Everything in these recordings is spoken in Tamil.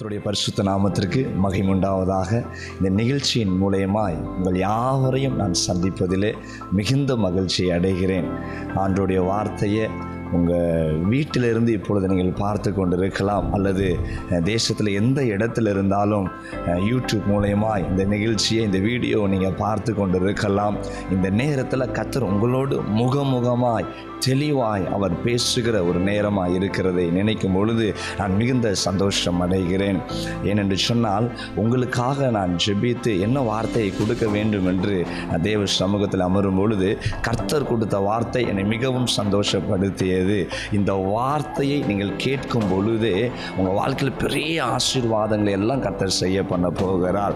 கர்த்தருடைய பரிசுத்த நாமத்திற்கு மகிமை உண்டாவதாக. இந்த நிகழ்ச்சியின் மூலமாய் உங்கள் யாவரையும் நான் சந்திப்பதிலே மிகுந்த மகிழ்ச்சியை அடைகிறேன். ஆண்டவருடைய வார்த்தையை உங்கள் வீட்டிலிருந்து இப்பொழுது நீங்கள் பார்த்து கொண்டு இருக்கலாம், அல்லது தேசத்தில் எந்த இடத்துல இருந்தாலும் யூடியூப் மூலயமா இந்த நிகழ்ச்சியை, இந்த வீடியோ நீங்கள் பார்த்து கொண்டு இருக்கலாம். இந்த நேரத்தில் கர்த்தர் உங்களோடு முகமுகமாய் தெளிவாய் அவர் பேசுகிற ஒரு நேரமாக இருக்கிறதை நினைக்கும் பொழுது நான் மிகுந்த சந்தோஷம் அடைகிறேன். ஏனென்று சொன்னால், உங்களுக்காக நான் ஜெபித்து என்ன வார்த்தையை கொடுக்க வேண்டும் என்று தேவ சமூகத்தில் அமரும் பொழுது கர்த்தர் கொடுத்த வார்த்தை என்னை மிகவும் சந்தோஷப்படுத்தியது. இந்த வார்த்தையை நீங்கள் கேட்கும் பொழுதே உங்கள் வாழ்க்கையில் பெரிய ஆசீர்வாதங்களை எல்லாம் கர்த்தர் செய்ய பண்ண போகிறார்.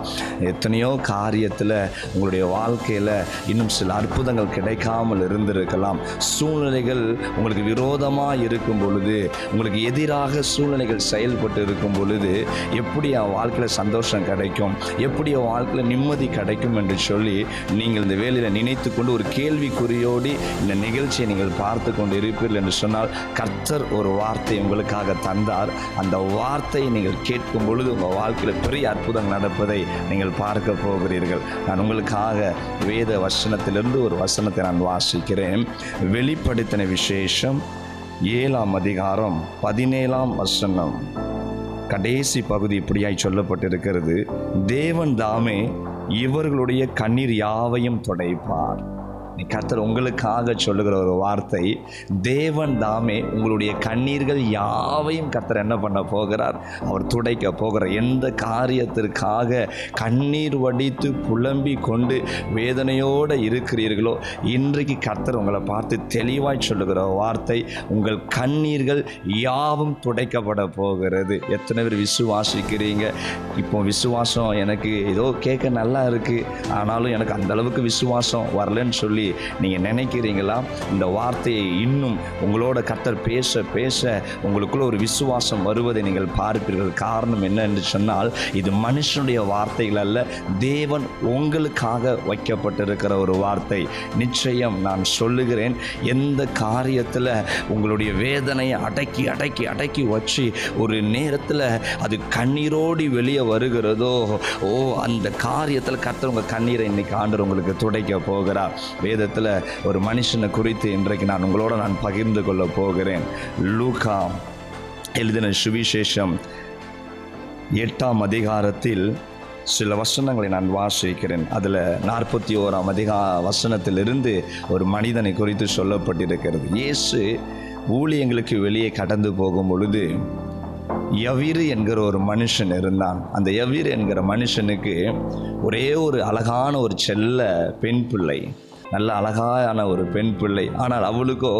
எத்தனையோ காரியத்தில் உங்களுடைய வாழ்க்கையில் இன்னும் சில அற்புதங்கள் கிடைக்காமல் இருந்திருக்கலாம். சூழ்நிலைகள் உங்களுக்கு விரோதமாக இருக்கும் பொழுது, உங்களுக்கு எதிராக சூழ்நிலைகள் செயல்பட்டு இருக்கும் பொழுது, எப்படி என் வாழ்க்கையில் சந்தோஷம் கிடைக்கும், எப்படி என் வாழ்க்கையில் நிம்மதி கிடைக்கும் என்று சொல்லி நீங்கள் இந்த வேலையில் நினைத்து கொண்டு ஒரு கேள்விக்குறியோடு இந்த நிகழ்ச்சியை நீங்கள் பார்த்து கொண்டு இருப்பீர்கள் என்று சொன்னால், கர்த்தர் ஒரு வார்த்தை உங்களுக்காக தந்தார். அந்த வார்த்தையை நீங்கள் கேட்கும் பொழுது உங்கள் வாழ்க்கையில் பெரிய அற்புதம் நடப்பதை நீங்கள் பார்க்க போகிறீர்கள். நான் உங்களுக்காக வேத வசனத்திலிருந்து ஒரு வசனத்தை நான் வாசிக்கிறேன். வெளிப்படுத்தின விசேஷம் 7ஆம் அதிகாரம் 17ஆம் வசனம் கடைசி பகுதி இப்படியாய் சொல்லப்பட்டிருக்கிறது. தேவன் தாமே இவர்களுடைய கண்ணீர் யாவையும் துடைப்பார். கர்த்தர் உங்களுக்காக சொல்லுகிற ஒரு வார்த்தை, தேவன் தாமே உங்களுடைய கண்ணீர்கள் யாவையும் கர்த்தர் என்ன பண்ண போகிறார், அவர் துடைக்க போகிறார். எந்த காரியத்திற்காக கண்ணீர் வடித்து புலம்பி கொண்டு வேதனையோடு இருக்கிறீர்களோ, இன்றைக்கு கர்த்தர் உங்களை பார்த்து தெளிவாய் சொல்லுகிற வார்த்தை, உங்கள் கண்ணீர்கள் யாவும் துடைக்கப்பட போகிறது. எத்தனை பேர் விசுவாசிக்கிறீங்க? இப்போ விசுவாசம் எனக்கு ஏதோ கேட்க நல்லா இருக்குது, ஆனாலும் எனக்கு அந்த அளவுக்கு விசுவாசம் வரலன்னு சொல்லி நீங்கள் நினைக்கிறீங்களா? இந்த வார்த்தையை இன்னும் உங்களோட கர்த்தர் பேச பேச உங்களுக்குள்ள ஒரு விசுவாசம் வருவதை நீங்கள் பார்ப்பீர்கள். காரணம் என்ன என்று சொன்னால், இது மனுஷனுடைய வார்த்தைகள் அல்ல, தேவன் உங்களுக்காக வைக்கப்பட்டிருக்கிற ஒரு வார்த்தை. நிச்சயம் நான் சொல்லுகிறேன், எந்த காரியத்தில் உங்களுடைய வேதனையை அடக்கி அடக்கி அடக்கி வச்சு ஒரு நேரத்தில் அது கண்ணீரோடி வெளியே வருகிறதோ, அந்த காரியத்தில் கர்த்தர் உங்கள் கண்ணீரை இன்னைக்கு ஆண்டவர் உங்களுக்கு துடைக்க போகிறார். வேதத்தில் ஒரு மனுஷனை குறித்து இன்றைக்கு நான் பகிர்ந்து கொள்ள போகிறேன். லூக்கா எழுதின சுவிசேஷம் 8ஆம் அதிகாரத்தில் சில வசனங்களை நான் வாசிக்கிறேன். அதில் 41ஆம் வசனத்திலிருந்து ஒரு மனிதனை குறித்து சொல்லப்பட்டிருக்கிறது. இயேசு ஊழியங்களுக்கு வெளியே கடந்து போகும் பொழுது யவீரு என்கிற ஒரு மனுஷன் இருந்தான். அந்த யவீரு என்கிற மனுஷனுக்கு ஒரே ஒரு அழகான ஒரு செல்ல பெண் பிள்ளை, நல்ல அழகான ஒரு பெண் பிள்ளை. ஆனால் அவளுக்கோ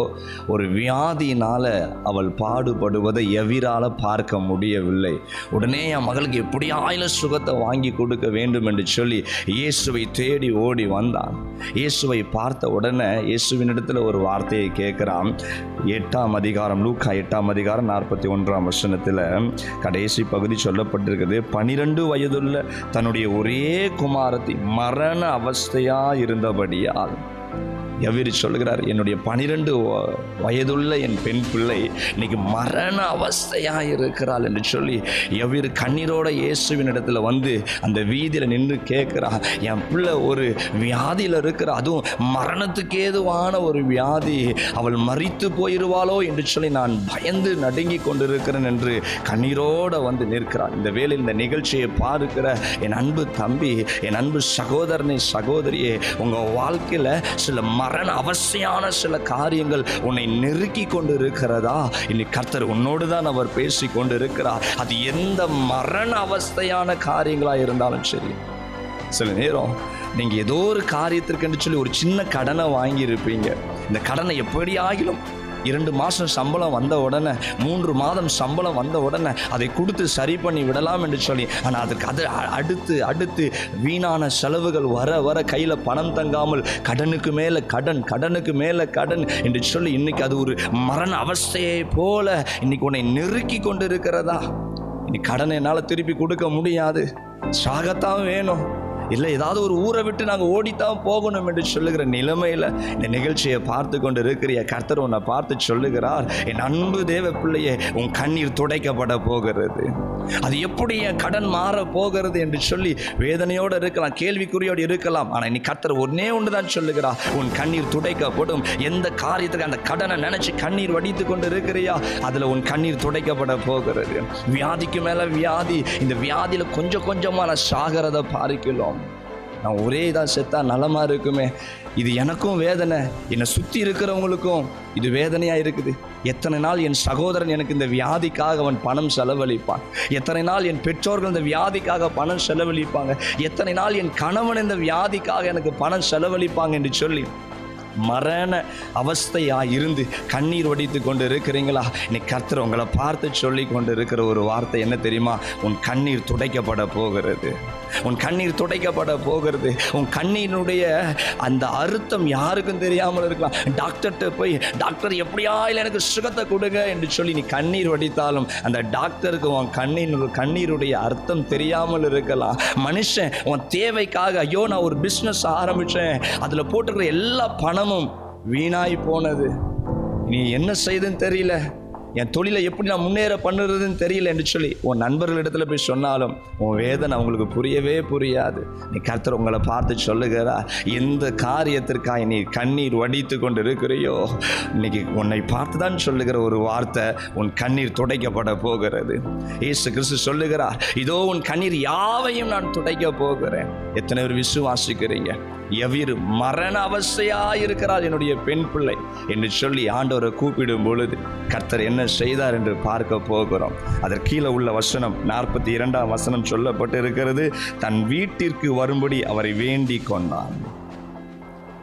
ஒரு வியாதியினால் அவள் பாடுபடுவதை யவீரால் பார்க்க முடியவில்லை. உடனே என் மகளுக்கு எப்படியாயிலும் சுகத்தை வாங்கி கொடுக்க வேண்டும் என்று சொல்லி இயேசுவை தேடி ஓடி வந்தான். இயேசுவை பார்த்த உடனே இயேசுவினிடத்தில் ஒரு வார்த்தையை கேட்குறான். 8ஆம் அதிகாரம், லூக்கா 8ஆம் அதிகாரம் 41ஆம் வசனத்தில் கடைசி பகுதி சொல்லப்பட்டிருக்கிறது. 12 வயதுள்ள தன்னுடைய ஒரே குமாரத்தி மரண அவஸ்தையாக இருந்தபடியால் யவீரு சொல்லுகிறார், என்னுடைய 12 வயதுள்ள என் பெண் பிள்ளை இன்னைக்கு மரண அவஸ்தையாக இருக்கிறாள் என்று சொல்லி யவீரு கண்ணீரோட இயேசுவின் இடத்துல வந்து அந்த வீதியில் நின்று கேட்குறான், என் பிள்ளை ஒரு வியாதியில் இருக்கிற, அதுவும் மரணத்துக்கு ஏதுவான ஒரு வியாதி, அவள் மரித்து போயிடுவாளோ என்று சொல்லி நான் பயந்து நடுங்கி கொண்டிருக்கிறேன் என்று கண்ணீரோடு வந்து நிற்கிறான். இந்த வேளையில் இந்த நிகழ்ச்சியை பார்க்கிற என் அன்பு தம்பி, என் அன்பு சகோதரனே, சகோதரியே, உங்கள் வாழ்க்கையில் சில மரண அவசியமான சில காரியங்கள் உன்னை நெருக்கி கொண்டு இருக்கிறதா? இன்னைக்கு கர்த்தர் உன்னோடு தான் அவர் பேசி கொண்டு இருக்கிறார். அது எந்த மரண அவஸ்தையான காரியங்களாக இருந்தாலும் சரி. சில நேரம் நீங்கள் ஏதோ ஒரு காரியத்திற்கு சொல்லி ஒரு சின்ன கடனை வாங்கியிருப்பீங்க. இந்த கடனை எப்படி ஆகிலும் 2 மாதம் சம்பளம் வந்த உடனே, 3 மாதம் சம்பளம் வந்த உடனே அதை கொடுத்து சரி பண்ணி விடலாம் என்று சொல்லி, ஆனால் அதுக்கு அடுத்து வீணான செலவுகள் வர வர கையில் பணம் தங்காமல் கடனுக்கு மேலே கடன், கடனுக்கு மேலே கடன் என்று சொல்லி இன்னைக்கு அது ஒரு மரண அவஸ்தையை போல இன்னைக்கு உன்னை நெருக்கி கொண்டு இருக்கிறதா? இன்னைக்கு கடனை என்னால் திருப்பி கொடுக்க முடியாது, சாகத்தான் வேணும், இல்லை ஏதாவது ஒரு ஊரை விட்டு நாங்கள் ஓடித்தான் போகணும் என்று சொல்லுகிற நிலைமையில் இந்த நிகழ்ச்சியை பார்த்து கொண்டு இருக்கிற கர்த்தர் உன்னை பார்த்து சொல்லுகிறார், என் அன்பு தேவ பிள்ளையே, உன் கண்ணீர் துடைக்கப்பட போகிறது. அது எப்படி என் கடன் மாற போகிறது என்று சொல்லி வேதனையோடு இருக்கலாம், கேள்விக்குறியோடு இருக்கலாம். ஆனால் நீ கர்த்தர் ஒன்னே ஒன்று தான் சொல்லுகிறார், உன் கண்ணீர் துடைக்கப்படும். எந்த காரியத்துக்கு அந்த கடனை நினைச்சு கண்ணீர் வடித்து கொண்டு இருக்கிறியா, அதில் உன் கண்ணீர் துடைக்கப்பட போகிறது. வியாதிக்கு மேலே வியாதி, இந்த வியாதியில் கொஞ்சம் கொஞ்சமாக நான் சாகிறத பார்க்கலாம். நான் ஒரே இதாக செத்தா நலமா இருக்குமே, இது எனக்கும் வேதனை, என்னை சுற்றி இருக்கிறவங்களுக்கும் இது வேதனையாக இருக்குது. எத்தனை நாள் என் சகோதரன் எனக்கு இந்த வியாதிக்காக அவன் பணம் செலவழிப்பான், எத்தனை நாள் என் பெற்றோர்கள் இந்த வியாதிக்காக பணம் செலவழிப்பாங்க, எத்தனை நாள் என் கணவன் இந்த வியாதிக்காக எனக்கு பணம் செலவழிப்பாங்க என்று சொல்லி மரண அவஸ்தையாக இருந்து கண்ணீர் வடித்து கொண்டு இருக்கிறீங்களா? இன்னைக்கு கர்த்தர் உங்களை பார்த்து சொல்லி கொண்டு இருக்கிற ஒரு வார்த்தை என்ன தெரியுமா? உன் கண்ணீர் துடைக்கப்பட போகிறது. உன் கண்ணீர் துடைக்கப்பட போகிறது. உன் கண்ணீருடைய அந்த அர்த்தம் யாருக்கும் தெரியாமல் இருக்கலாம். டாக்டர்கிட்ட போய், டாக்டர் எப்படியா இல்லை எனக்கு சுகத்தை கொடுங்க என்று சொல்லி நீ கண்ணீர் வடித்தாலும் அந்த டாக்டருக்கு உன் கண்ணீருடைய அர்த்தம் தெரியாமல் இருக்கலாம். மனுஷன் உன் தேவைக்காக, ஐயோ நான் ஒரு பிஸ்னஸ் ஆரம்பித்தேன், அதில் போட்டுக்கிற எல்லா பணமும் வீணாய் போனது, நீ என்ன செய்துன்னு தெரியல, என் தொழிலை எப்படி நான் முன்னேற பண்ணுறதுன்னு தெரியல என்று சொல்லி உன் நண்பர்களிடத்துல போய் சொன்னாலும் உன் வேதனை அவங்களுக்கு புரியவே புரியாது. நீ கர்த்தர் உங்களை பார்த்து சொல்லுகிறார், எந்த காரியத்திற்காக நீ கண்ணீர் வடித்து கொண்டு இருக்கிறையோ, இன்னைக்கு உன்னை பார்த்து தான் சொல்லுகிற ஒரு வார்த்தை, உன் கண்ணீர் துடைக்கப்பட போகிறது. இயேசு கிறிஸ்து சொல்லுகிறார், இதோ உன் கண்ணீர் யாவையும் நான் துடைக்க போகிறேன். எத்தனை பேர் விசுவாசிக்கிறீங்க? எவ்விரு மரண அவஸ்தையாக இருக்கிறாள் என்னுடைய பெண் பிள்ளை என்று சொல்லி ஆண்டவரை கூப்பிடும் பொழுது கர்த்தர் என்ன செய்தார் என்று பார்க்க போகிறோம். அதற்கு கீழே உள்ள வசனம் 42ஆம் வசனம் சொல்லப்பட்டு இருக்கிறது, தன் வீட்டிற்கு வரும்படி அவரை வேண்டிக் கொண்டான்.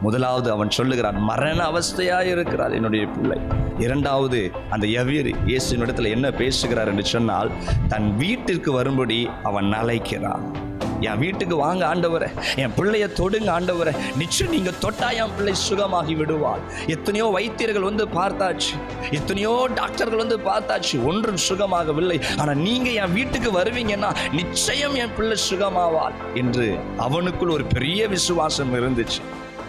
முதலாவது அவன் சொல்லுகிறான், மரண அவஸ்தையாக இருக்கிறாள் என்னுடைய பிள்ளை. இரண்டாவது, அந்த எவ்விரு இயேசுவின் இடத்துல என்ன பேசுகிறார் என்று சொன்னால், தன் வீட்டிற்கு வரும்படி அவன் அழைக்கிறான். என் வீட்டுக்கு வாங்க ஆண்டவரே, என் பிள்ளைய தொடுங்க ஆண்டவரே, நிச்சயம் நீங்க தொட்டா என் பிள்ளை சுகமாகி விடுவாள். எத்தனையோ வைத்தியர்கள் வந்து பார்த்தாச்சு, எத்தனையோ டாக்டர்கள் வந்து பார்த்தாச்சு, ஒன்றும் சுகமாகவில்லை. ஆனா நீங்க என் வீட்டுக்கு வருவீங்கன்னா நிச்சயம் என் பிள்ளை சுகமாவாள் என்று அவனுக்குள் ஒரு பெரிய விசுவாசம் இருந்துச்சு.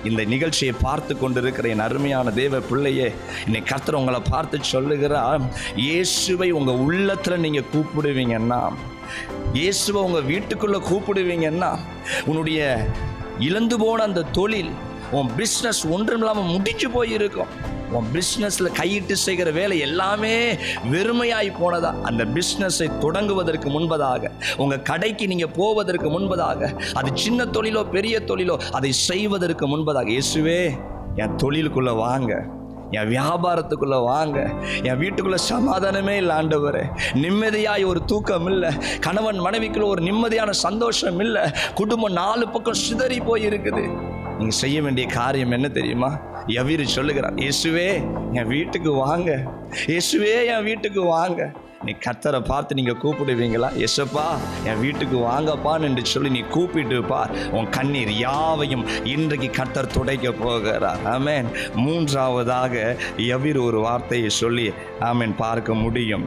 இந்த நிகழ்ச்சியை பார்த்து கொண்டிருக்கிற என் அருமையான தேவ பிள்ளையே, இன்னைக்கு கர்த்தர் உங்களை பார்த்து சொல்லுகிறார், இயேசுவை உங்க உள்ளத்துல நீங்க கூப்பிடுவீங்கன்னா, இயேசுவை உங்க வீட்டுக்குள்ள கூப்பிடுவீங்கன்னா, உன்னுடைய இழந்து போன அந்த தொழில், உன் பிஸ்னஸ் ஒன்றும் இல்லாமல் முடிஞ்சு போயிருக்கும். உன் பிஸ்னஸ்ல கையிட்டு செய்கிற வேலை எல்லாமே வெறுமையாய் போனதா, அந்த பிஸ்னஸை தொடங்குவதற்கு முன்பதாக, உங்க கடைக்கு நீங்க போவதற்கு முன்பதாக, அது சின்ன தொழிலோ பெரிய தொழிலோ அதை செய்வதற்கு முன்பதாக, இயேசுவே என் தொழிலுக்குள்ள வாங்க, என் வியாபாரத்துக்குள்ள வாங்க, என் வீட்டுக்குள்ள சமாதானமே இல்லை ஆண்டவரே, நிம்மதியாய் ஒரு தூக்கம் இல்லை, கணவன் மனைவிக்குள்ள ஒரு நிம்மதியான சந்தோஷம் இல்லை, குடும்பம் 4 பக்கம் சிதறி போய் இருக்குது. நீங்க செய்ய வேண்டிய காரியம் என்ன தெரியுமா? எவ்விரு சொல்லுகிறார், இயேசுவே என் வீட்டுக்கு வாங்க, இயேசுவே என் வீட்டுக்கு வாங்க. நீ கர்த்தரை பார்த்து நீங்க கூப்பிடுவீங்களா? இயேசுப்பா என் வீட்டுக்கு வாங்கப்பான்னு என்று சொல்லி நீ கூப்பிட்டு பார், உன் கண்ணீர் யாவையும் இன்றைக்கு கர்த்தர் துடைக்க போகிறார். ஆமென். மூன்றாவதாக எவ்விரு ஒரு வார்த்தையை சொல்லி ஆமென் பார்க்க முடியும்.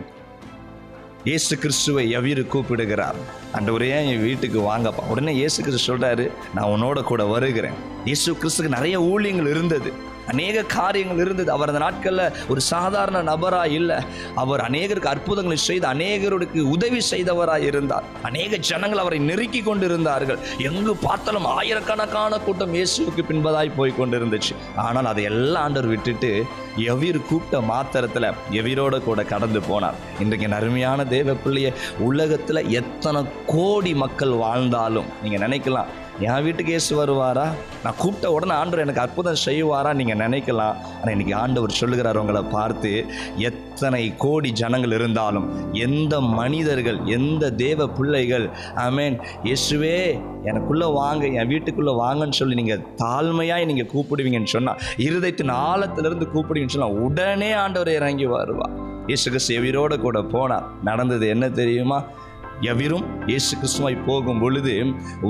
இயேசு கிறிஸ்துவை எவ்விரு கூப்பிடுகிறார், ஆண்டவரே என் வீட்டுக்கு வாங்கப்பா. உடனே இயேசு கிறிஸ்து சொல்றாரு, நான் உன்னோட கூட வருகிறேன். இயேசு கிறிஸ்துக்கு நிறைய ஊழியங்கள் இருந்தது, அநேக காரியங்கள் இருந்தது. அவர் அந்த நாட்களில் ஒரு சாதாரண நபராக இல்லை, அவர் அநேகருக்கு அற்புதங்களை செய்து அநேகருக்கு உதவி செய்தவராக இருந்தார். அநேக ஜனங்கள் அவரை நெருக்கி கொண்டிருந்தார்கள். எங்கு பார்த்தாலும் ஆயிரக்கணக்கான கூட்டம் இயேசுவுக்கு பின்பதாய் போய் கொண்டிருந்துச்சு. ஆனால் அதை எல்லாம் ஆண்டவர் விட்டுட்டு எவ்விரு கூப்பிட்ட மாத்திரத்தில் எவ்விரோட கூட கடந்து போனார். இன்றைக்கு அருமையான தேவ பிள்ளைய, உலகத்தில் எத்தனை கோடி மக்கள் வாழ்ந்தாலும் நீங்கள் நினைக்கலாம், என் வீட்டுக்கு இயேசு வருவாரா, நான் கூப்பிட்ட உடனே ஆண்டவர் எனக்கு அற்புதம் செய்வாரா நீங்கள் நினைக்கலாம். ஆனால் இன்னைக்கு ஆண்டவர் சொல்லுகிறார் உங்களை பார்த்து, எத்தனை கோடி ஜனங்கள் இருந்தாலும், எந்த மனிதர்கள், எந்த தேவ பிள்ளைகள் ஆமென் இயேசுவே எனக்குள்ளே வாங்க, என் வீட்டுக்குள்ளே வாங்கன்னு சொல்லி நீங்கள் தாழ்மையாய் நீங்கள் கூப்பிடுவீங்கன்னு சொன்னால், இருதயத்தின் ஆழத்திலிருந்து கூப்பிடுவீங்கன்னு சொன்னால் உடனே ஆண்டவர் இறங்கி வருவா. இயேசு கிறிஸ்து எவ்விரோட கூட போனார். நடந்தது என்ன தெரியுமா? எவ்விரும் இயேசு கிறிஸ்துவாய் போகும் பொழுது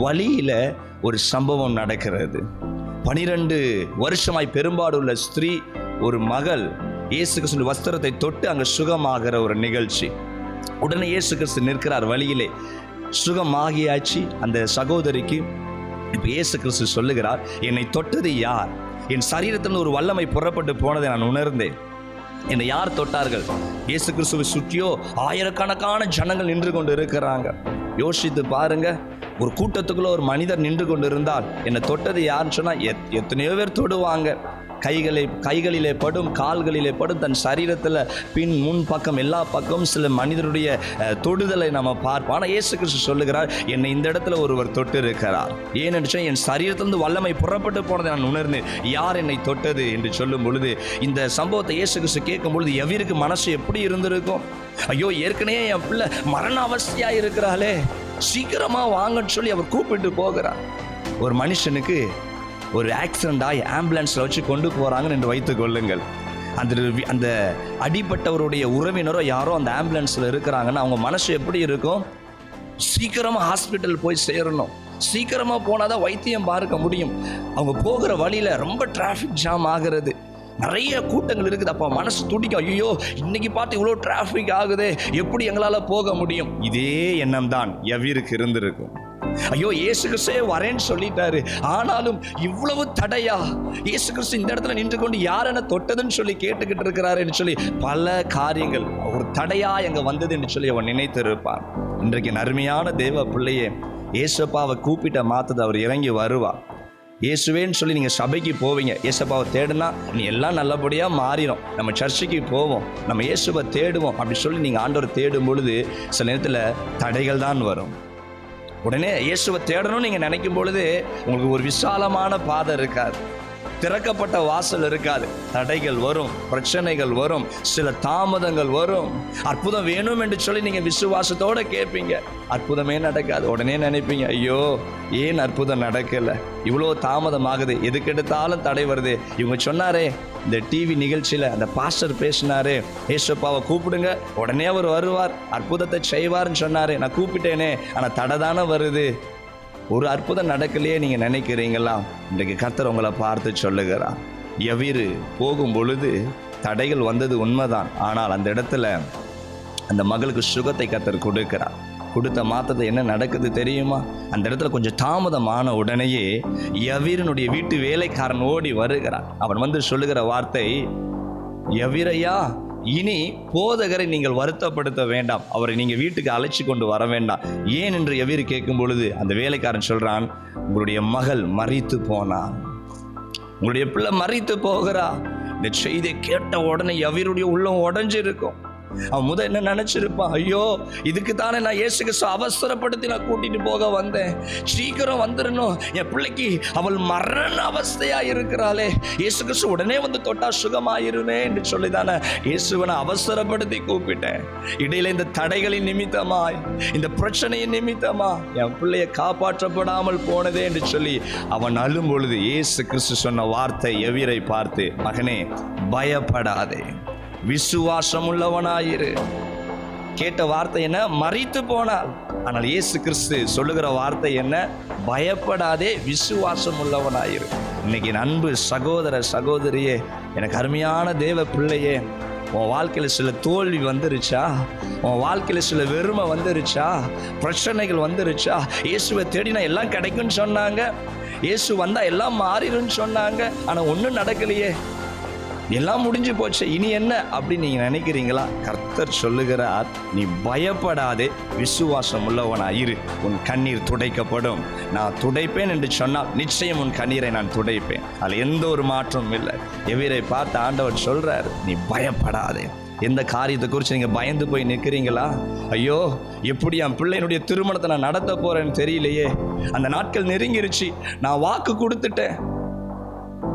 வழியில ஒரு சம்பவம் நடக்கிறது. 12 வருஷமாய் பெரும்பாடுள்ள ஸ்திரீ, ஒரு மகள் இயேசு கிறிஸ்து வஸ்திரத்தை தொட்டு அங்கே சுகமாகிற ஒரு நிகழ்ச்சி. உடனே இயேசு கிறிஸ்து நிற்கிறார் வழியிலே. சுகமாகியாச்சு அந்த சகோதரிக்கு. இப்போ இயேசு கிறிஸ்து சொல்லுகிறார், என்னை தொட்டது யார்? என் சரீரத்தில் ஒரு வல்லமை புறப்பட்டு போனதை நான் உணர்ந்தேன். என்னை யார் தொட்டார்கள்? இயேசு கிறிஸ்துவை சுற்றியோ ஆயிரக்கணக்கான ஜனங்கள் நின்று கொண்டு இருக்கிறாங்க. யோசித்து பாருங்க, ஒரு கூட்டத்துக்குள்ள ஒரு மனிதர் நின்று கொண்டு இருந்தால் என்னை தொட்டது யாருன்னு சொன்னா எத்தனையோ பேர் தொடுவாங்க. கைகளிலே படும், கால்களிலே படும், தன் சரீரத்தில் பின் முன் பக்கம் எல்லா பக்கம் சில மனிதருடைய தொடுதலை நம்ம பார்ப்போம். ஆனால் இயேசு கிறிஸ்து சொல்லுகிறார், என்னை இந்த இடத்துல ஒருவர் தொட்டு இருக்கிறார். ஏனென்று என் சரீரத்திலிருந்து வல்லமை புறப்பட்டு போனதை நான் உணர்ந்தேன். யார் என்னை தொட்டது என்று சொல்லும் பொழுது, இந்த சம்பவத்தை இயேசு கிறிஸ்து கேட்கும் பொழுது எவருக்கு மனசு எப்படி இருந்திருக்கும்? ஐயோ, ஏற்கனவே என் பிள்ளை மரண அவஸ்தையா இருக்கிறாளே, சீக்கிரமா வாங்கன்னு சொல்லி அவர் கூப்பிட்டு போகிறார். ஒரு மனுஷனுக்கு ஒரு ஆக்சிடென்ட் ஆகி ஆம்புலன்ஸில் வச்சு கொண்டு போகிறாங்கன்னு என்று வைத்துக் கொள்ளுங்கள். அந்த அடிப்பட்டவருடைய உறவினரோ யாரோ அந்த ஆம்புலன்ஸில் இருக்கிறாங்கன்னா அவங்க மனசு எப்படி இருக்கும்? சீக்கிரமாக ஹாஸ்பிட்டல் போய் சேரணும், சீக்கிரமாக போனால் தான் வைத்தியம் பார்க்க முடியும். அவங்க போகிற வழியில் ரொம்ப டிராஃபிக் ஜாம் ஆகிறது, நிறைய கூட்டங்கள் இருக்குது. அப்போ மனசு துடிக்கும், ஐயோ இன்னைக்கு பார்த்து இவ்வளோ டிராஃபிக் ஆகுதே, எப்படி எங்களால் போக முடியும்? இதே எண்ணம் தான் எவருக்கு இருந்திருக்கும். ஐயோ, இயேசு கிறிஸ்து வரேன்னு சொல்லிட்டாரு, ஆனாலும் இவ்வளவு தடையா? இயேசு கிறிஸ்து இந்த இடத்துல நின்று கொண்டு யார் என்ன தொட்டதுன்னு சொல்லி கேட்டுக்கிட்டு இருக்கிறாருன்னு சொல்லி பல காரியங்கள் ஒரு தடையா எங்க வந்தது என்று சொல்லி அவன் நினைத்திருப்பான். இன்றைக்கு அருமையான தேவ பிள்ளையே, இயேசுப்பாவை கூப்பிட்ட மாத்தது அவர் இறங்கி வருவார். இயேசுவேன்னு சொல்லி நீங்கள் சபைக்கு போவீங்க, இயேசுப்பாவை தேடுனா நீ எல்லாம் நல்லபடியாக மாறிடும். நம்ம சர்ச்சுக்கு போவோம், நம்ம இயேசுவை தேடுவோம் அப்படி சொல்லி நீங்கள் ஆண்டவரை தேடும் பொழுது சில நேரத்தில் தடைகள் தான் வரும். உடனே இயேசுவை தேடணும்னு நீங்கள் நினைக்கும் பொழுது உங்களுக்கு ஒரு விசாலமான பாதை இருக்காது, திறக்கப்பட்ட வாசல் இருக்காது. தடைகள் வரும், பிரச்சனைகள் வரும், சில தாமதங்கள் வரும். அற்புதம் வேணும் என்று சொல்லி நீங்கள் விசுவாசத்தோடு கேட்பீங்க, அற்புதமே நடக்காது. உடனே நினைப்பீங்க, ஐயோ ஏன் அற்புதம் நடக்கலை, இவ்வளோ தாமதம் ஆகுது, எதுக்கு எடுத்தாலும் தடை வருது. இவங்க சொன்னாரே, இந்த டிவி நிகழ்ச்சியில் அந்த பாஸ்டர் பேசினாரு, ஏசப்பாவை கூப்பிடுங்க உடனே அவர் வருவார், அற்புதத்தை செய்வார்னு சொன்னாரு, நான் கூப்பிட்டேனே ஆனால் தடை தானே வருது, ஒரு அற்புதம் நடக்கலையே நீங்கள் நினைக்கிறீங்களா? இன்றைக்கு கர்த்தர் உங்களை பார்த்து சொல்லுகிறார், எவிரு போகும் பொழுது தடைகள் வந்தது உண்மைதான், ஆனால் அந்த இடத்துல அந்த மகளுக்கு சுகத்தை கர்த்தர் கொடுக்கிறார். கொடுத்த மாத்தத்தை என்ன நடக்குது தெரியுமா? அந்த இடத்துல கொஞ்சம் தாமதமான உடனேயே எவீரனுடைய வீட்டு வேலைக்காரன் ஓடி வருகிறான். அவன் வந்து சொல்லுகிற வார்த்தை, எவீரையா, இனி போதகரை நீங்கள் வருத்தப்படுத்த வேண்டாம், அவரை நீங்கள் வீட்டுக்கு அழைச்சி கொண்டு வர வேண்டாம். ஏன் என்று எவீர் கேட்கும் பொழுது அந்த வேலைக்காரன் சொல்றான், உங்களுடைய மகள் மரித்து போனான், உங்களுடைய பிள்ளை மரித்து போகிறா. இந்த செய்தியை கேட்ட உடனே எவீருடைய உள்ளம் உடைஞ்சிருக்கும். அவன் முதல் என்ன நினைச்சிருப்பான், ஐயோ இதுக்கு தானே நான் இயேசு கிறிஸ்து அவசரப்படுத்தி நான் கூட்டிட்டு போக வந்தேன், சீக்கிரம் வந்துடணும், என் பிள்ளைக்கு அவள் மரண அவஸ்தையா இருக்கிறாளே, இயேசு கிறிஸ்து உடனே வந்து தொட்டா சுகமாயிருமே என்று சொல்லி தானே இயேசுவனை அவசரப்படுத்தி கூப்பிட்டேன். இடையில இந்த தடைகளின் நிமித்தமாய், இந்த பிரச்சனையின் நிமித்தமா என் பிள்ளைய காப்பாற்றப்படாமல் போனதே என்று சொல்லி அவன் அழும் பொழுது இயேசு கிறிஸ்து சொன்ன வார்த்தை எவீரை பார்த்து, மகனே பயப்படாதே, விசுவாசம் உள்ளவனாயிரு. கேட்ட வார்த்தை என்ன? மரித்து போனாள். ஆனால் இயேசு கிறிஸ்து சொல்லுகிற வார்த்தை என்ன? பயப்படாதே, விசுவாசம் உள்ளவனாயிரு. இன்னைக்கு அன்பு சகோதர சகோதரியே, எனக்கு அருமையான தேவ பிள்ளையே, உன் வாழ்க்கையில் சில தோல்வி வந்துருச்சா? உன் வாழ்க்கையில் சில வெறுமை வந்துருச்சா? பிரச்சனைகள் வந்துருச்சா? இயேசுவை தேடினா எல்லாம் கிடைக்கும்னு சொன்னாங்க, இயேசு வந்தா எல்லாம் மாறிடும்னு சொன்னாங்க, ஆனால் ஒன்றும் நடக்கலையே, எல்லாம் முடிஞ்சு போச்சு, இனி என்ன அப்படின்னு நீங்க நினைக்கிறீங்களா? கர்த்தர் சொல்லுகிறார், நீ பயப்படாதே, விசுவாசம் உள்ளவனாயிரு, உன் கண்ணீர் துடைக்கப்படும். நான் துடைப்பேன் என்று சொன்னால் நிச்சயம் உன் கண்ணீரை நான் துடைப்பேன், அதில் எந்த ஒரு மாற்றமும் இல்லை. எவீரை பார்த்து ஆண்டவர் சொல்றார், நீ பயப்படாதே. எந்த காரியத்தை குறித்து நீங்கள் பயந்து போய் நிற்கிறீங்களா? ஐயோ எப்படி என் பிள்ளையினுடைய திருமணத்தை நான் நடத்த போறேன்னு தெரியலையே, அந்த நாட்கள் நெருங்கிருச்சு, நான் வாக்கு கொடுத்துட்டேன்,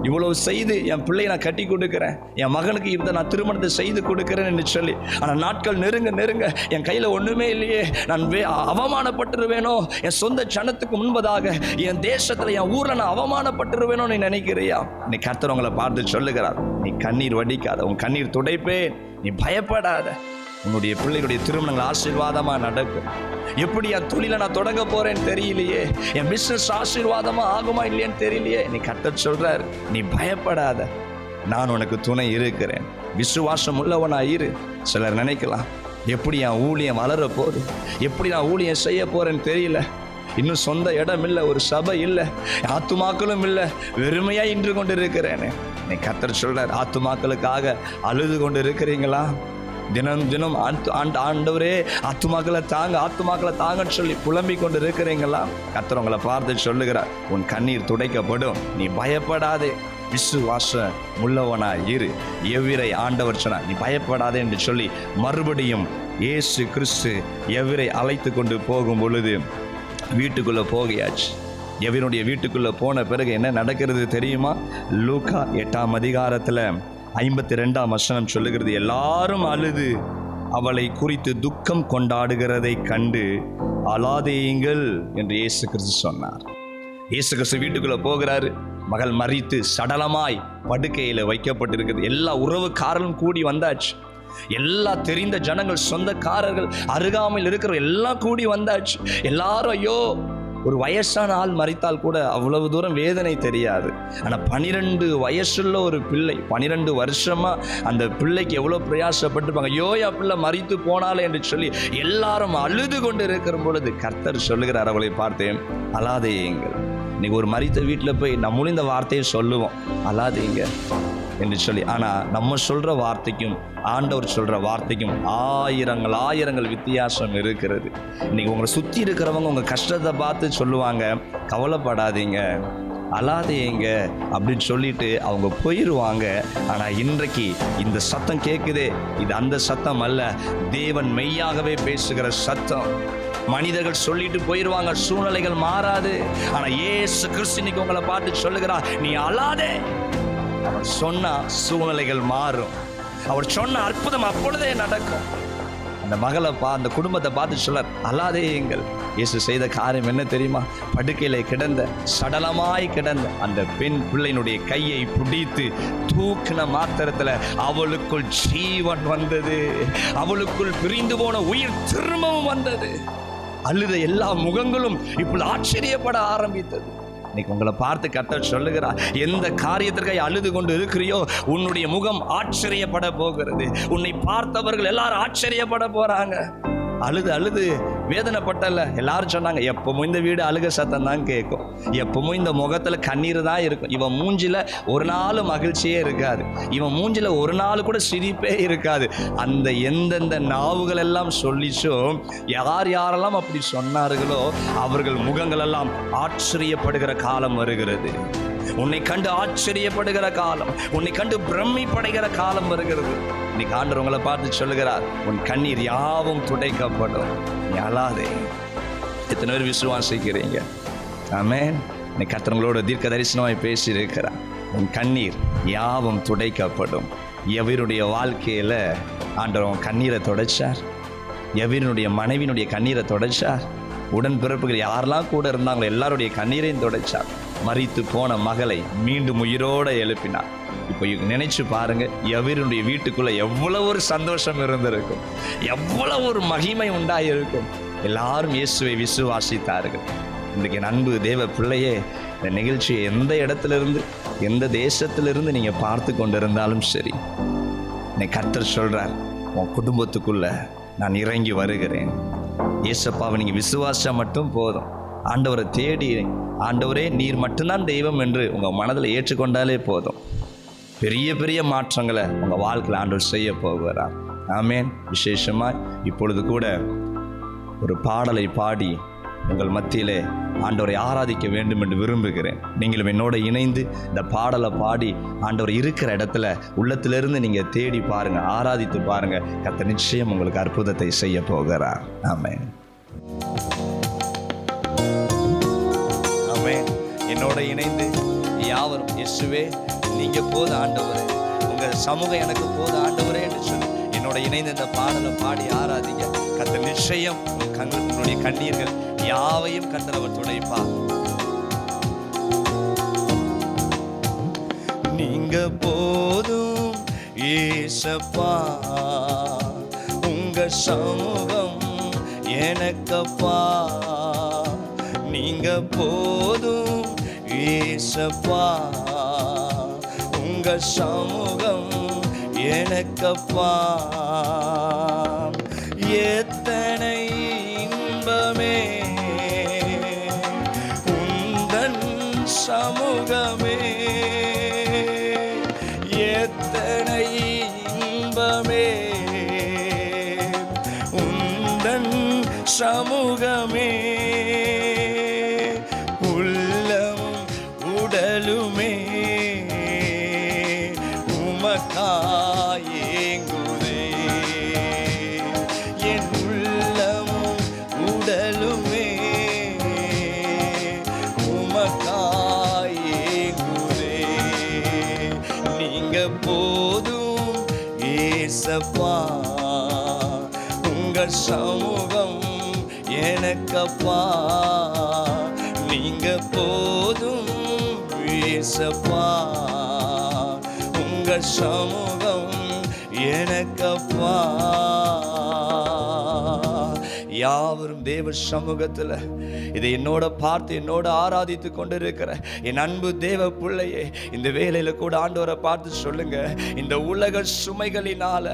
இவ்வளவு செய்து என் பிள்ளையை நான் கட்டி கொடுக்கிறேன், என் மகனுக்கு இதை நான் திருமணத்தை செய்து கொடுக்கிறேன் என்று சொல்லி, ஆனால் நாட்கள் நெருங்க நெருங்க என் கையில் ஒன்றுமே இல்லையே, நான் அவமானப்பட்டுருவேனோ, என் சொந்த ஜனத்துக்கு முன்பதாக என் தேசத்தில் என் ஊரில் நான் அவமானப்பட்டுருவேனோ நீ நினைக்கிறியா? நீ கர்த்தர் உங்களை பார்த்து சொல்லுகிறார், நீ கண்ணீர் வடிக்காத, உன் கண்ணீர் துடைப்பேன், நீ பயப்படாத, உன்னுடைய பிள்ளைகளுடைய திருமணங்கள் ஆசீர்வாதமா நடக்கும். எப்படி என் தொழிலை நான் தொடங்க போறேன்னு தெரியலையே, என் பிசினஸ் ஆசீர்வாதமா ஆகுமா இல்லையன்னு தெரியலையே, நீ கர்த்தர் சொல்றார், நீ பயப்படாத, நான் உனக்கு துணை இருக்கிறேன், விசுவாசம் உள்ளவனாயிரு. சிலர் நினைக்கலாம், எப்படி என் ஊழியம் வளர போகுது, எப்படி நான் ஊழியம் செய்ய போறேன்னு தெரியல, இன்னும் சொந்த இடம் இல்லை, ஒரு சபை இல்லை, ஆத்துமாக்களும் இல்லை, வெறுமையா இன்று கொண்டு இருக்கிறேன்னு நீ கர்த்தர் சொல்றார். ஆத்துமாக்களுக்காக அழுது கொண்டு இருக்கிறீங்களா? தினம் தினம் ஆண்டவரே ஆத்துமாக்களை தாங்கன்னு சொல்லி புலம்பிக் கொண்டு இருக்கிறீங்களா? கர்த்தர் உங்களை பார்த்து சொல்லுகிறார், உன் கண்ணீர் துடைக்கப்படும், நீ பயப்படாதே, விசுவாசம் உள்ளவனாய் இரு. எவ்விரை ஆண்டவர் சொன்னார், நீ பயப்படாதே என்று சொல்லி மறுபடியும் இயேசு கிறிஸ்து எவ்விரை அழைத்து கொண்டு போகும் பொழுது வீட்டுக்குள்ள போகியாச்சு. எவருடைய வீட்டுக்குள்ள போன பிறகு என்ன நடக்கிறது தெரியுமா? லூக்கா 8ஆம் அதிகாரத்தில் 52ஆம் வசனம் சொல்லுகிறது, எல்லாரும் அழுது அவளை குறித்து துக்கம் கொண்டாடுகிறதை கண்டு அழாதேயுங்கள் என்று இயேசு கிறிஸ்து சொன்னார். இயேசு கிறிஸ்து வீட்டுக்குள்ள போகிறாரு. மகள் மரித்து சடலமாய் படுக்கையில வைக்கப்பட்டிருக்கிறது. எல்லா உறவுக்காரர்களும் கூடி வந்தாச்சு. எல்லா தெரிந்த ஜனங்கள், சொந்தக்காரர்கள், அருகாமையில் இருக்கிற எல்லாம் கூடி வந்தாச்சு. எல்லாரும் ஐயோ, ஒரு வயசான ஆள் மரித்தால் கூட அவ்வளவு தூரம் வேதனை தெரியாது. ஆனால் 12 வயசுள்ள ஒரு பிள்ளை, 12 வருஷமா அந்த பிள்ளைக்கு எவ்வளோ பிரயாசப்பட்டிருப்பாங்க. யோயா பிள்ளை மரித்து போனாலே என்று சொல்லி எல்லாரும் அழுது கொண்டு இருக்கிற பொழுது கர்த்தர் சொல்லுகிறார் அவளை பார்த்தேன், அழாதேயுங்கள். இன்னைக்கு ஒரு மரித்த வீட்டில் போய் நம்மளும் இந்த வார்த்தையை சொல்லுவோம், அழாதீங்க என்று சொல்லி. ஆனால் நம்ம சொல்கிற வார்த்தைக்கும் ஆண்டவர் சொல்கிற வார்த்தைக்கும் ஆயிரங்கள் வித்தியாசம் இருக்கிறது. இன்னைக்கு உங்களை சுற்றி இருக்கிறவங்க உங்கள் கஷ்டத்தை பார்த்து சொல்லுவாங்க, கவலைப்படாதீங்க, அழாதீங்க அப்படின்னு சொல்லிட்டு அவங்க போயிடுவாங்க. ஆனால் இன்றைக்கு இந்த சத்தம் கேட்குதே, இது அந்த சத்தம் அல்ல, தேவன் மெய்யாகவே பேசுகிற சத்தம். மனிதர்கள் சொல்லிட்டு போயிடுவாங்க, சூழ்நிலைகள் மாறாது. ஆனால் இயேசு கிறிஸ்து இன்னைக்கு உங்களை பார்த்து சொல்லுகிறார், நீ அழாதே. அவர் சொன்னா சூழ்நிலைகள் மாறும். அவர் சொன்ன அற்புதம் அப்பொழுதே நடக்கும். அந்த மகளை அந்த குடும்பத்தை பார்த்து சொல்றார், அழாதேயுங்கள். இயேசு செய்த காரியம் என்ன தெரியுமா? படுக்கையில கிடந்த, சடலமாய் கிடந்த அந்த பெண் பிள்ளையினுடைய கையை பிடித்து தூக்கின மாத்திரத்துல அவளுக்குள் ஜீவன் வந்தது. அவளுக்குள் பிரிந்து போன உயிர் திரும்பவும் வந்தது. அழுத எல்லா முகங்களும் இப்பொழுது ஆச்சரியப்பட ஆரம்பித்தது. இன்னைக்கு உங்களை பார்த்து கர்த்தர் சொல்லுகிறார், எந்த காரியத்திற்காக அழுது கொண்டு இருக்கிறியோ உன்னுடைய முகம் ஆச்சரியப்பட போகிறது. உன்னை பார்த்தவர்கள் எல்லாரும் ஆச்சரியப்பட போறாங்க. அழுது வேதனைப்பட்டல. எல்லாரும் சொன்னாங்க, எப்பவும் இந்த வீடு அழுக சத்தம் தான் கேட்கும், எப்பவும் இந்த முகத்துல கண்ணீர் தான் இருக்கும். இவன் மூஞ்சில ஒரு நாள் மகிழ்ச்சியே இருக்காது, இவன் மூஞ்சில ஒரு நாள் கூட சிரிப்பே இருக்காது. அந்த எந்தெந்த நாவுகள் எல்லாம் சொல்லிச்சோ, யாரெல்லாம் அப்படி சொன்னார்களோ அவர்கள் முகங்கள் எல்லாம் ஆச்சரியப்படுகிற காலம் வருகிறது. உன்னை கண்டு ஆச்சரியப்படுகிற காலம், உன்னை கண்டு பிரமிப்படைகிற காலம் வருகிறது. இன்னைக்கு ஆண்டவர் உங்களை பார்த்து சொல்லுகிறார், உன் கண்ணீர் யாவும் துடைக்கப்படும், நீ அழாதே. எத்தனை பேர் விசுவாசிக்கிறீங்க? ஆமென். இன்னைக்கு கர்த்தர்களோட தீர்க்க தரிசனமாய் பேசி இருக்கிறார். உன் கண்ணீர் யாவும் துடைக்கப்படும். எவருடைய வாழ்க்கையில ஆண்டவர் கண்ணீரை துடைச்சார்? எவருடைய மனைவியினுடைய கண்ணீரை துடைச்சார்? உடன்பிறப்புகள் யாரெல்லாம் கூட இருந்தாங்களோ எல்லாருடைய கண்ணீரையும் துடைச்சார். மரித்து போன மகளை மீண்டும் உயிரோடு எழுப்பினார். இப்போ நினைச்சு பாருங்க, எவருடைய வீட்டுக்குள்ள எவ்வளவு ஒரு சந்தோஷம் இருந்திருக்கும், எவ்வளவு ஒரு மகிமை உண்டாயிருக்கும். எல்லாரும் இயேசுவை விசுவாசித்தார்கள். இன்றைக்கு அன்பு தேவ பிள்ளையே, இந்த நிகழ்ச்சியை எந்த இடத்திலிருந்து, எந்த தேசத்திலிருந்து நீங்க பார்த்து கொண்டிருந்தாலும் சரி, இன்னைக்கு கர்த்தர் சொல்றார், உன் குடும்பத்துக்குள்ள நான் இறங்கி வருகிறேன். இயேசப்பாவை நீங்க விசுவாசா மட்டும் போதும். ஆண்டவரை தேடி, ஆண்டவரே நீர் மட்டும்தான் தெய்வம் என்று உங்க மனதில் ஏற்றுக்கொண்டாலே போதும். பெரிய பெரிய மாற்றங்களை உங்க வாழ்க்கையில் ஆண்டவர் செய்ய போகிறார். ஆமென். விசேஷமாய் இப்பொழுது கூட ஒரு பாடலை பாடி உங்கள் மத்தியிலே ஆண்டவரை ஆராதிக்க வேண்டும் என்று விரும்புகிறேன். நீங்களும் என்னோட இணைந்து இந்த பாடலை பாடி ஆண்டவர் இருக்கிற இடத்துல உள்ளத்திலிருந்து நீங்க தேடி பாருங்க, ஆராதித்து பாருங்க. கர்த்தர் நிச்சயம் உங்களுக்கு அற்புதத்தை செய்ய போகிறார். ஆமென். ஆமென். என்னோட இணைந்து யாவரும், இயேசுவே நீங்க போது ஆண்டவரே, உங்க சமூகம் எனக்கு போது ஆண்டவரே என்று சொல்லி என்னோட இணைந்து இந்த பாடலை பாடி ஆராதிங்க. கர்த்தர் நிச்சயம் உங்களுடைய கண்ணீர்கள் யாவையும் கர்த்தர் அவர் துடைப்பார். நீங்க போதும் ஏசப்பா, உங்க சமூகம் எனக்கப்பா. நீங்க போதும் ஏசப்பா, உங்க சமூகம் எனக்கப்பா. எத்தனை இன்பமே சமூகமே உள்ளமும் உடலுமே உமக்காயேங்குதே. என் உள்ளமும் உடலுமே உமக்காயேங்குதே. நீங்க போதும் ஏசப்பா, உங்க சமூகம் எனக்கப்பா. நீங்க போதும் ஏசப்பா, உங்க சமூகம் எனக்கப்பா. யாவரும் தேவ சமூகத்தில் இதை என்னோட பார்த்து என்னோட ஆராதித்து கொண்டு இருக்கிற என் அன்பு தேவ பிள்ளையே, இந்த வேலையில கூட ஆண்டவரை பார்த்து சொல்லுங்க, இந்த உலக சுமைகளினால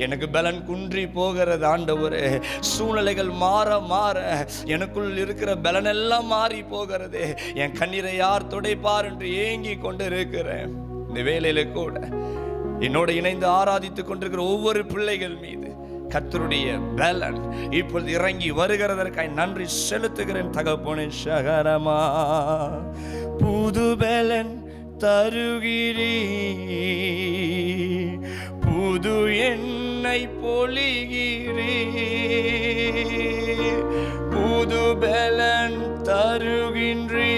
எனக்கு பலன் குன்றி போகிறது ஆண்டவரே. சூழ்நிலைகள் மாற மாற எனக்குள் இருக்கிற பலன் எல்லாம் மாறி போகிறது. என் கண்ணீரை யார் துடைப்பார் என்று ஏங்கி கொண்டு இருக்கிறேன். இந்த வேலையில கூட என்னோட இணைந்து ஆராதித்து கொண்டிருக்கிற ஒவ்வொரு பிள்ளைகள் மீது கர்த்தருடைய பலன் இப்பொழுது இறங்கி வருகிறதற்காக நன்றி செலுத்துகிறேன் தகப்பனே. சகரமா புது பலன் தருகிறீ, புது எண்ணெய் பொழிகிறீ, புது பலன் தருகின்றீ,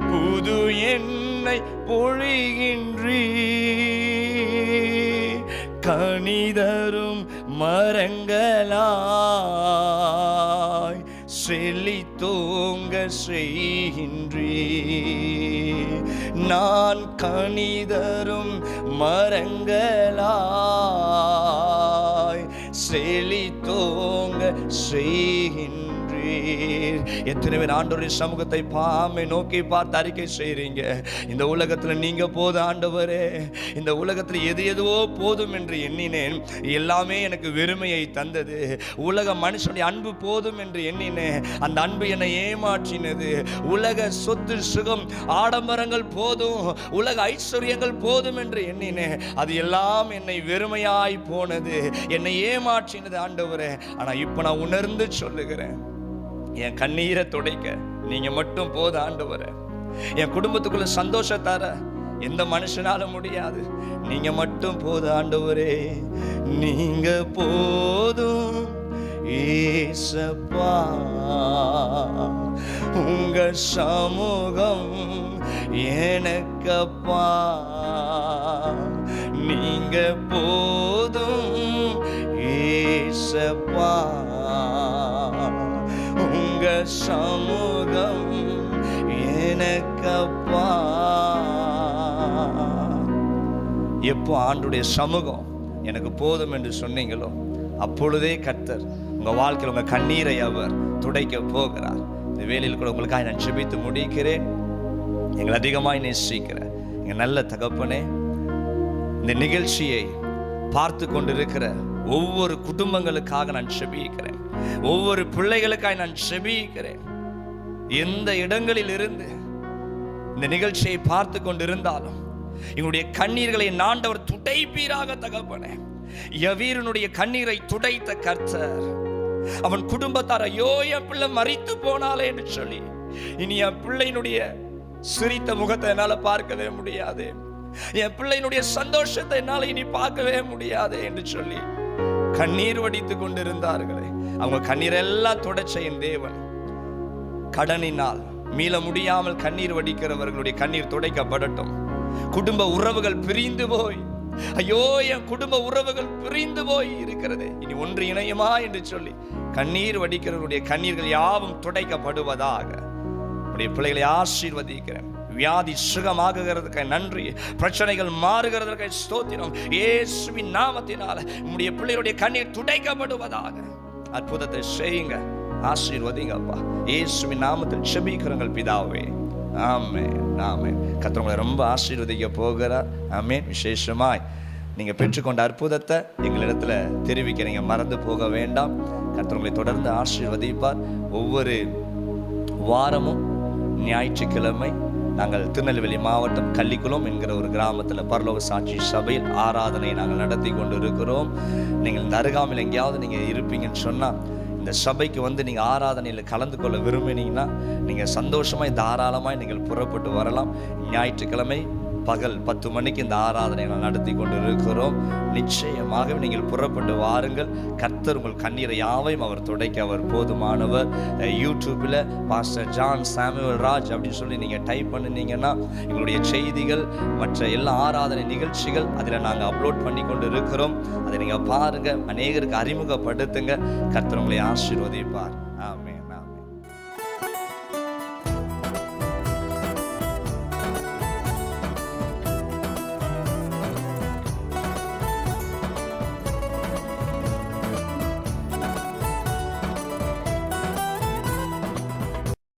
புது எண்ணெய் பொழிகின்றீ. கனிதரும் மரங்களாய் செழித்தோங்க செய்கின்றீ. நான் கனிதரும் மரங்களாய் செழித்தோங்க செய்கின்றீர். எத்தனை பேர் ஆண்டவருடைய சமூகத்தை பாமை நோக்கி பார்த்து அறிக்கை செய்றீங்க, இந்த உலகத்தில் நீங்க போதும் ஆண்டவரே, இந்த உலகத்தில் எது எதுவோ போதும் என்று எண்ணினேன், எல்லாமே எனக்கு வெறுமையை தந்தது. உலக மனுஷனுடைய அன்பு போதும் என்று எண்ணினேன், அந்த அன்பு என்னை ஏமாற்றினது. உலக சொத்து சுகம் ஆடம்பரங்கள் போதும், உலக ஐஸ்வர்யங்கள் போதும் என்று எண்ணினேன், அது எல்லாம் என்னை வெறுமையாய் போனது, என்னை ஏமாற்றினது ஆண்டவரே. ஆனா இப்ப நான் உணர்ந்து சொல்லுகிறேன், என் கண்ணீரை துடைக்க நீங்க மட்டும் போதும் ஆண்டவரே. என் குடும்பத்துக்குள்ள சந்தோஷத்தார எந்த மனுஷனால முடியாது, நீங்க மட்டும் போதும் ஆண்டவரே. நீங்க போதும் ஏசப்பா, உங்க சமூகம் எனக்கப்பா. நீங்க போதும் ஏசப்பா, உங்க சமூகம் எனக்கப்பா. எப்போ ஆண்டுடைய சமூகம் எனக்கு போதும் என்று சொன்னீங்களோ, அப்பொழுதே கர்த்தர் உங்க வாழ்க்கையில் உங்க கண்ணீரை அவர் துடைக்க போகிறார். இந்த வேளையில் கூட உங்களுக்காக நான் ஜெபித்து முடிக்கிறேன். எங்களை அதிகமாய் நேசிக்கிற எங்க நல்ல தகப்பனே, இந்த நிகழ்ச்சியை பார்த்து கொண்டிருக்கிற ஒவ்வொரு குடும்பங்களுக்காக நான் ஜெபிக்கிறேன், ஒவ்வொரு பிள்ளைகளுக்காக நான் ஜெபிக்கிறேன். எந்த இடங்களில் இருந்து இந்த நிகழ்ச்சியை பார்த்து கொண்டிருந்தாலும் எங்களுடைய கண்ணீர்களை ஆண்டவர் துடைப்பீராக தகப்பனே. யவீரனுடைய கண்ணீரை துடைத்த கர்த்தர் அவன் குடும்பத்தார், ஐயோ என் பிள்ளை மரித்து போனாலே என்று சொல்லி, இனி என் பிள்ளையினுடைய சிரித்த முகத்தை என்னால பார்க்கவே முடியாது, என் பிள்ளையினுடைய சந்தோஷத்தை என்னால இனி பார்க்கவே முடியாது என்று சொல்லி கண்ணீர் வடித்து கொண்டிருந்தார்களே, அவங்க கண்ணீரெல்லாம் துடைச்ச என் தேவன் கடனினால் மீள முடியாமல் கண்ணீர் வடிக்கிறவர்களுடைய கண்ணீர் துடைக்கப்படட்டும். குடும்ப உறவுகள் பிரிந்து போய், ஐயோ என் குடும்ப உறவுகள் பிரிந்து போய் இருக்கிறது, இனி ஒன்று இணையுமா என்று சொல்லி கண்ணீர் வடிக்கிறவருடைய கண்ணீர்கள் யாவும் துடைக்கப்படுவதாக. உடைய பிள்ளைகளை ஆசீர்வதிக்கிறேன். வியாதி சுகமாகுகிறதுக்கு நன்றி, பிரச்சனைகள் மாறுகிறதுக்கு ஸ்தோத்திரம். இயேசுவின் நாமத்தினால உம்முடைய பிள்ளைகளுடைய கண்ணீர் துடைக்கப்படுவதாக. அற்புதத்தை செய்யுங்க, ஆசீர்வதிங்க அப்பா. இயேசுவின் நாமத்தில் ஜெபிக்கிறோம் பிதாவே, ஆமென் ஆமென். கர்த்தர் உங்களை ரொம்ப ஆசீர்வதிக்க போகிறார். ஆமென். விசேஷமாய் நீங்க பெற்றுக்கொண்ட அற்புதத்தை எங்களிடத்துல தெரிவிக்க நீங்க மறந்து போக வேண்டாம். கர்த்தர் உங்களை தொடர்ந்து ஆசீர்வதிப்பார். ஒவ்வொரு வாரமும் ஞாயிற்றுக்கிழமை நாங்கள் திருநெல்வேலி மாவட்டம் கள்ளிக்குளம் என்கிற ஒரு கிராமத்தில் பரலோக சாட்சி சபையில் ஆராதனை நாங்கள் நடத்தி கொண்டு இருக்கிறோம். நீங்கள் இந்த அருகாமையில் எங்கேயாவது நீங்கள் இருப்பீங்கன்னு சொன்னால், இந்த சபைக்கு வந்து நீங்கள் ஆராதனையில் கலந்து கொள்ள விரும்பினீங்கன்னா நீங்கள் சந்தோஷமாக தாராளமாக நீங்கள் புறப்பட்டு வரலாம். ஞாயிற்றுக்கிழமை பகல் 10 மணிக்கு இந்த ஆராதனை நடத்தி கொண்டு இருக்கிறோம். நிச்சயமாக நீங்கள் புறப்பட்டு வாருங்கள். கர்த்தர் உங்கள் கண்ணீரை யாவையும் அவர் துடைக்க அவர் போதுமானவர். யூடியூப்பில் பாஸ்டர் ஜான் சாமுவேல் ராஜ் அப்படின்னு சொல்லி நீங்கள் டைப் பண்ணினீங்கன்னா எங்களுடைய செய்திகள், மற்ற எல்லா ஆராதனை நிகழ்ச்சிகள் அதில் நாங்கள் அப்லோட் பண்ணி கொண்டு இருக்கிறோம். அதை நீங்கள் பாருங்கள், அநேகருக்கு அறிமுகப்படுத்துங்க. கர்த்தர் உங்களை ஆசீர்வதிப்பார்.